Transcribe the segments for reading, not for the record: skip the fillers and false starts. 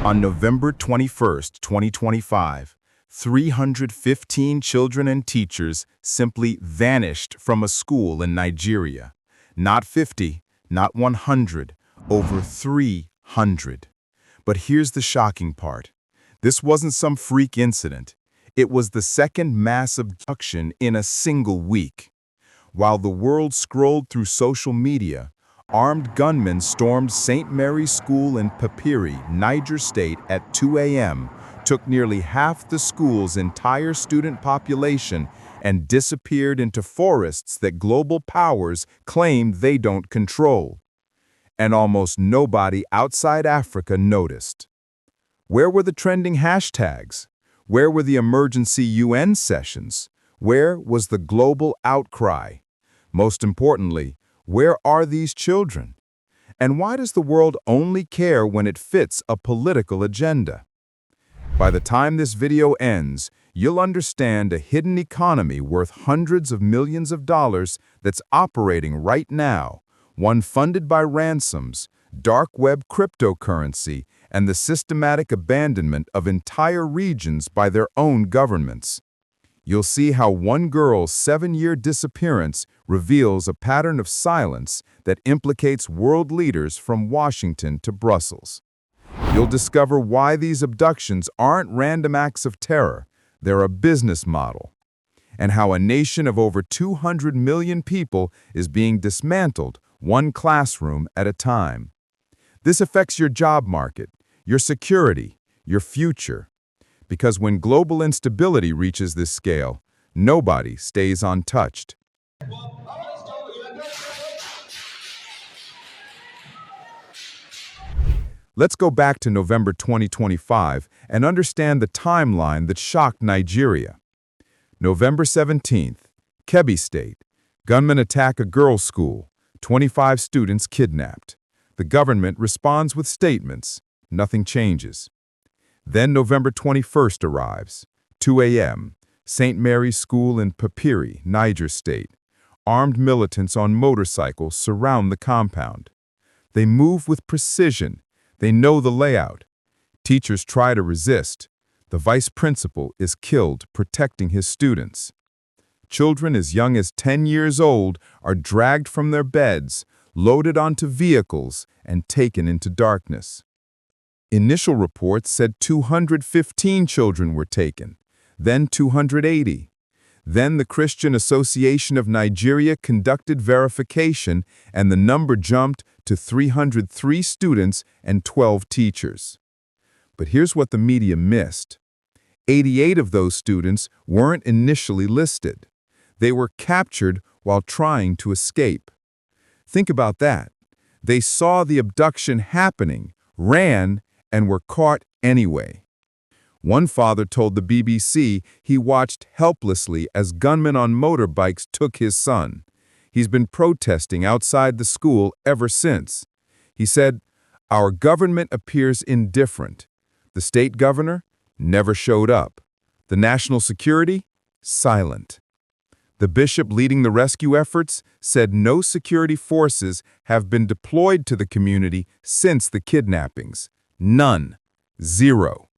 On November 21, 2025, 315 children and teachers simply vanished from a school in Nigeria. Not 50, not 100, over 300. But here's the shocking part. This wasn't some freak incident. It was the second mass abduction in a single week. While the world scrolled through social media, armed gunmen stormed St. Mary's School in Papiri, Niger State at 2 a.m., took nearly half the school's entire student population, and disappeared into forests that global powers claim they don't control. And almost nobody outside Africa noticed. Where were the trending hashtags? Where were the emergency UN sessions? Where was the global outcry? Most importantly, where are these children? And why does the world only care when it fits a political agenda? By the time this video ends, you'll understand a hidden economy worth hundreds of millions of dollars that's operating right now, one funded by ransoms, dark web cryptocurrency, and the systematic abandonment of entire regions by their own governments. You'll see how one girl's 7-year disappearance reveals a pattern of silence that implicates world leaders from Washington to Brussels. You'll discover why these abductions aren't random acts of terror, they're a business model, and how a nation of over 200 million people is being dismantled one classroom at a time. This affects your job market, your security, your future. Because when global instability reaches this scale, nobody stays untouched. Let's go back to November 2025 and understand the timeline that shocked Nigeria. November 17th, Kebbi State. Gunmen attack a girls' school. 25 students kidnapped. The government responds with statements. Nothing changes. Then November 21st arrives. 2 a.m. St. Mary's School in Papiri, Niger State. Armed militants on motorcycles surround the compound. They move with precision. They know the layout. Teachers try to resist. The vice principal is killed protecting his students. Children as young as 10 years old are dragged from their beds, loaded onto vehicles, and taken into darkness. Initial reports said 215 children were taken, then 280. Then the Christian Association of Nigeria conducted verification, and the number jumped to 303 students and 12 teachers. But here's what the media missed. 88 of those students weren't initially listed. They were captured while trying to escape. Think about that. They saw the abduction happening, ran, and were caught anyway. One father told the BBC he watched helplessly as gunmen on motorbikes took his son. He's been protesting outside the school ever since. He said, "Our government appears indifferent. The state governor never showed up. The national security, silent." The bishop leading the rescue efforts said no security forces have been deployed to the community since the kidnappings. None. Zero.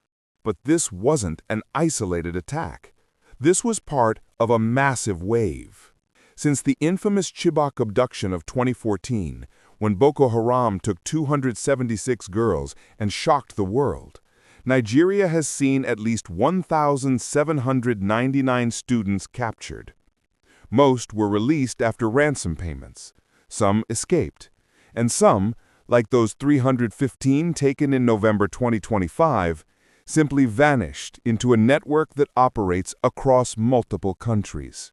But this wasn't an isolated attack. This was part of a massive wave. Since the infamous Chibok abduction of 2014, when Boko Haram took 276 girls and shocked the world, Nigeria has seen at least 1,799 students captured. Most were released after ransom payments. Some escaped. And some, like those 315 taken in November 2025, simply vanished into a network that operates across multiple countries.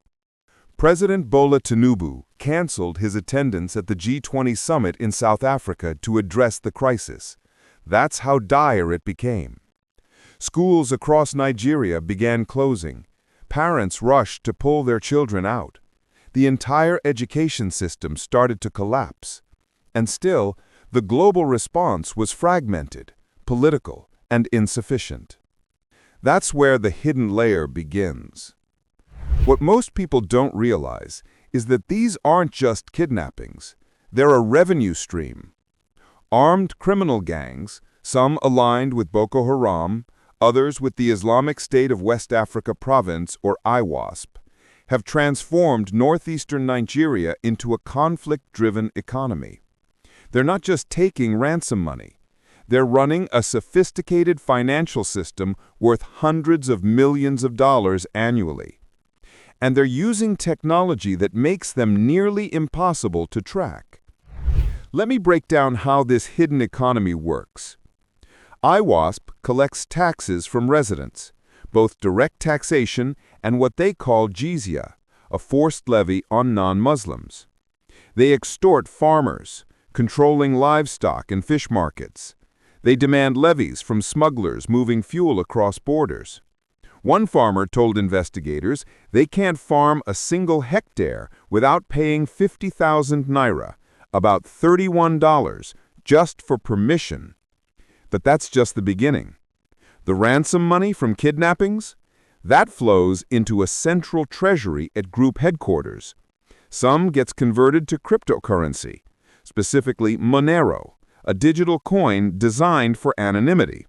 President Bola Tinubu canceled his attendance at the G20 summit in South Africa to address the crisis. That's how dire it became. Schools across Nigeria began closing. Parents rushed to pull their children out. The entire education system started to collapse. And still, the global response was fragmented, political, and insufficient. That's where the hidden layer begins. What most people don't realize is that these aren't just kidnappings. They're a revenue stream. Armed criminal gangs, some aligned with Boko Haram, others with the Islamic State of West Africa Province, or IWASP, have transformed northeastern Nigeria into a conflict-driven economy. They're not just taking ransom money. They're running a sophisticated financial system worth hundreds of millions of dollars annually. And they're using technology that makes them nearly impossible to track. Let me break down how this hidden economy works. IWASP collects taxes from residents, both direct taxation and what they call jizya, a forced levy on non-Muslims. They extort farmers, controlling livestock and fish markets. They demand levies from smugglers moving fuel across borders. One farmer told investigators they can't farm a single hectare without paying 50,000 naira, about $31, just for permission. But that's just the beginning. The ransom money from kidnappings? That flows into a central treasury at group headquarters. Some gets converted to cryptocurrency, specifically Monero, a digital coin designed for anonymity.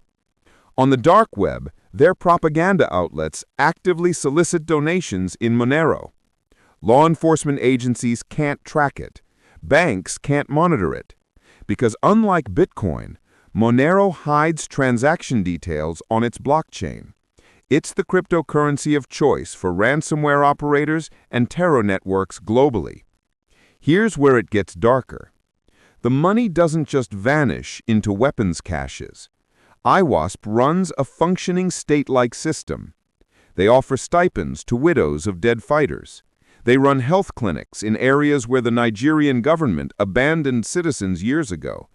On the dark web, their propaganda outlets actively solicit donations in Monero. Law enforcement agencies can't track it. Banks can't monitor it. Because unlike Bitcoin, Monero hides transaction details on its blockchain. It's the cryptocurrency of choice for ransomware operators and terror networks globally. Here's where it gets darker. The money doesn't just vanish into weapons caches. IWASP runs a functioning state-like system. They offer stipends to widows of dead fighters. They run health clinics in areas where the Nigerian government abandoned citizens years ago.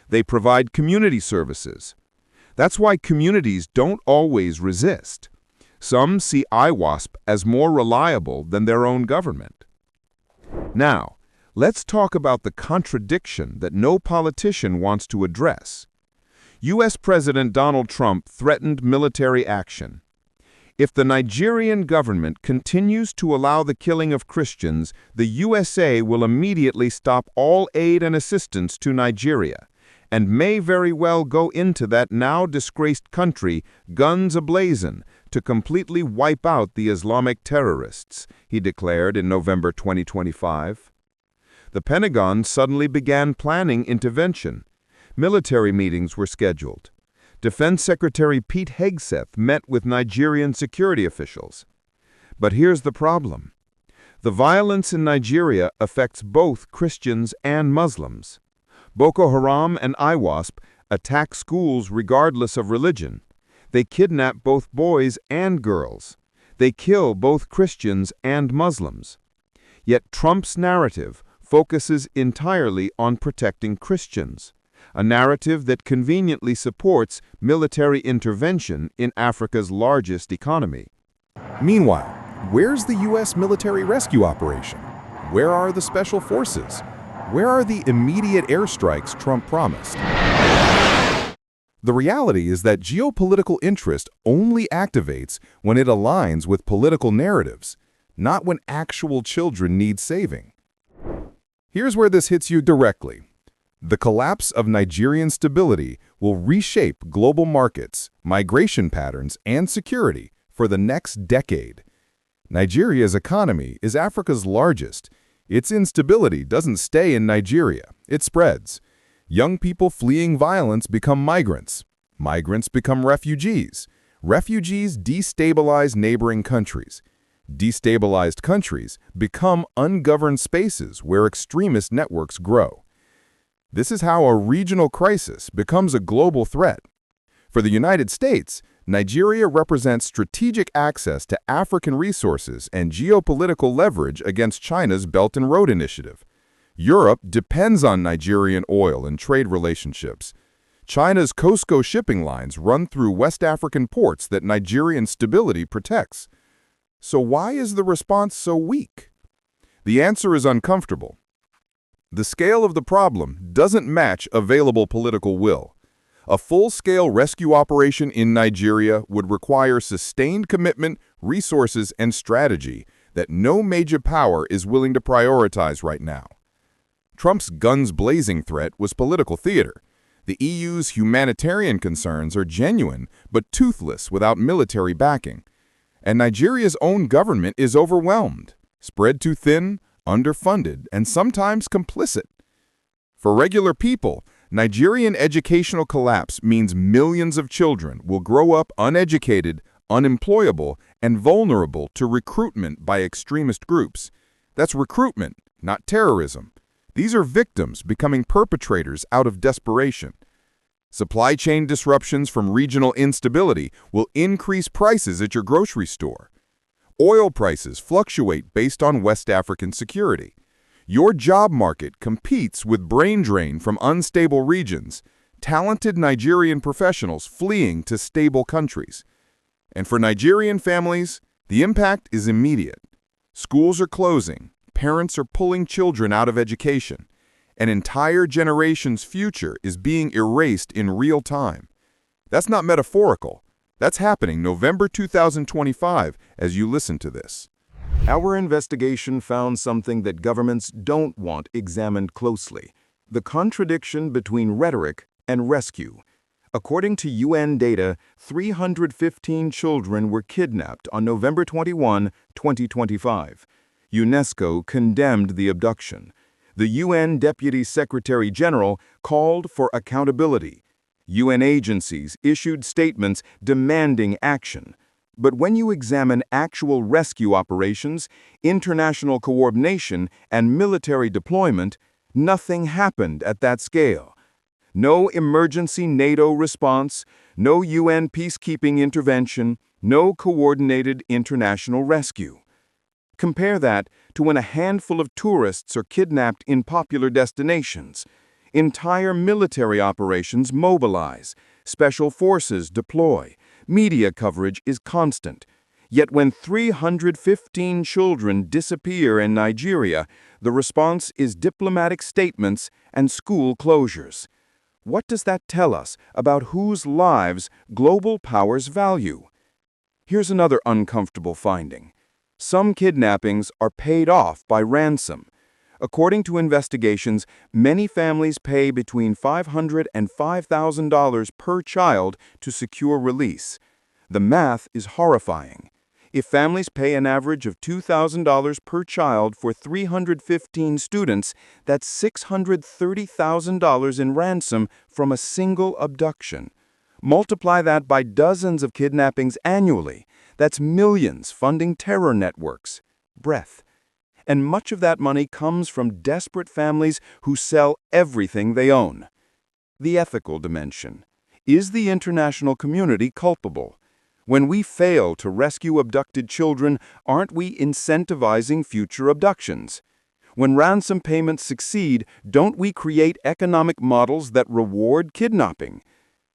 They provide community services. That's why communities don't always resist. Some see IWASP as more reliable than their own government. Now, let's talk about the contradiction that no politician wants to address. U.S. President Donald Trump threatened military action. If the Nigerian government continues to allow the killing of Christians, the USA will immediately stop all aid and assistance to Nigeria, and may very well go into that now disgraced country, guns ablazing, to completely wipe out the Islamic terrorists, he declared in November 2025. The Pentagon suddenly began planning intervention. Military meetings were scheduled. Defense Secretary Pete Hegseth met with Nigerian security officials. But here's the problem. The violence in Nigeria affects both Christians and Muslims. Boko Haram and IWASP attack schools regardless of religion. They kidnap both boys and girls. They kill both Christians and Muslims. Yet Trump's narrative focuses entirely on protecting Christians, a narrative that conveniently supports military intervention in Africa's largest economy. Meanwhile, where's the U.S. military rescue operation? Where are the special forces? Where are the immediate airstrikes Trump promised? The reality is that geopolitical interest only activates when it aligns with political narratives, not when actual children need saving. Here's where this hits you directly. The collapse of Nigerian stability will reshape global markets, migration patterns, and security for the next decade. Nigeria's economy is Africa's largest. Its instability doesn't stay in Nigeria, it spreads. Young people fleeing violence become migrants. Migrants become refugees. Refugees destabilize neighboring countries. Destabilized countries become ungoverned spaces where extremist networks grow. This is how a regional crisis becomes a global threat. For the United States, Nigeria represents strategic access to African resources and geopolitical leverage against China's Belt and Road Initiative. Europe depends on Nigerian oil and trade relationships. China's COSCO shipping lines run through West African ports that Nigerian stability protects. So why is the response so weak? The answer is uncomfortable. The scale of the problem doesn't match available political will. A full-scale rescue operation in Nigeria would require sustained commitment, resources, and strategy that no major power is willing to prioritize right now. Trump's guns-blazing threat was political theater. The EU's humanitarian concerns are genuine but toothless without military backing. And Nigeria's own government is overwhelmed, spread too thin, underfunded, and sometimes complicit. For regular people, Nigerian educational collapse means millions of children will grow up uneducated, unemployable, and vulnerable to recruitment by extremist groups. That's recruitment, not terrorism. These are victims becoming perpetrators out of desperation. Supply chain disruptions from regional instability will increase prices at your grocery store. Oil prices fluctuate based on West African security. Your job market competes with brain drain from unstable regions, talented Nigerian professionals fleeing to stable countries. And for Nigerian families, the impact is immediate. Schools are closing, parents are pulling children out of education. An entire generation's future is being erased in real time. That's not metaphorical. That's happening November 2025 as you listen to this. Our investigation found something that governments don't want examined closely: the contradiction between rhetoric and rescue. According to UN data, 315 children were kidnapped on November 21, 2025. UNESCO condemned the abduction. The UN Deputy Secretary General called for accountability. UN agencies issued statements demanding action. But when you examine actual rescue operations, international coordination, and military deployment, nothing happened at that scale. No emergency NATO response, no UN peacekeeping intervention, no coordinated international rescue. Compare that to when a handful of tourists are kidnapped in popular destinations. Entire military operations mobilize, special forces deploy, media coverage is constant. Yet when 315 children disappear in Nigeria, the response is diplomatic statements and school closures. What does that tell us about whose lives global powers value? Here's another uncomfortable finding. Some kidnappings are paid off by ransom. According to investigations, many families pay between $500 and $5,000 per child to secure release. The math is horrifying. If families pay an average of $2,000 per child for 315 students, that's $630,000 in ransom from a single abduction. Multiply that by dozens of kidnappings annually. That's millions funding terror networks. Breath. And much of that money comes from desperate families who sell everything they own. The ethical dimension. Is the international community culpable? When we fail to rescue abducted children, aren't we incentivizing future abductions? When ransom payments succeed, don't we create economic models that reward kidnapping?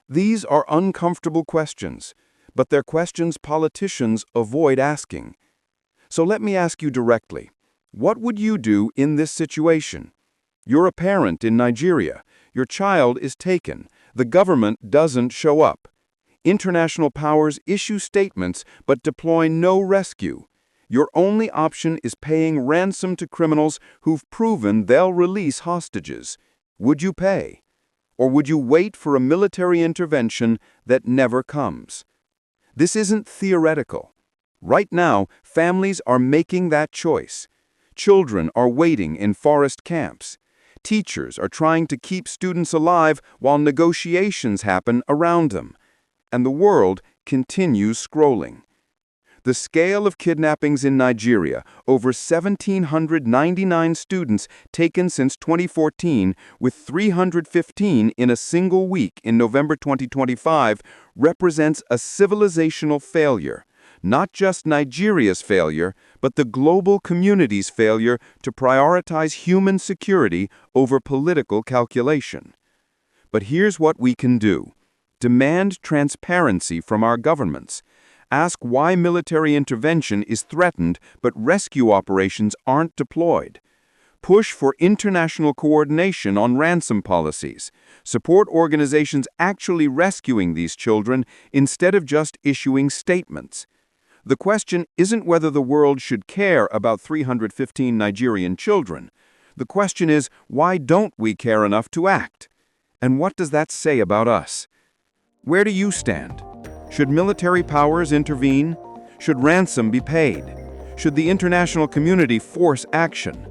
These are uncomfortable questions, but they're questions politicians avoid asking. So let me ask you directly. What would you do in this situation? You're a parent in Nigeria. Your child is taken. The government doesn't show up. International powers issue statements but deploy no rescue. Your only option is paying ransom to criminals who've proven they'll release hostages. Would you pay? Or would you wait for a military intervention that never comes? This isn't theoretical. Right now, families are making that choice. Children are waiting in forest camps. Teachers are trying to keep students alive while negotiations happen around them. And the world continues scrolling. The scale of kidnappings in Nigeria, over 1,799 students taken since 2014, with 315 in a single week in November 2025, represents a civilizational failure. Not just Nigeria's failure, but the global community's failure to prioritize human security over political calculation. But here's what we can do. Demand transparency from our governments. Ask why military intervention is threatened but rescue operations aren't deployed. Push for international coordination on ransom policies. Support organizations actually rescuing these children instead of just issuing statements. The question isn't whether the world should care about 315 Nigerian children. The question is, why don't we care enough to act? And what does that say about us? Where do you stand? Should military powers intervene? Should ransom be paid? Should the international community force action?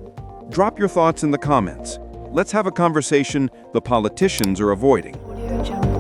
Drop your thoughts in the comments. Let's have a conversation the politicians are avoiding. Audio Jungle.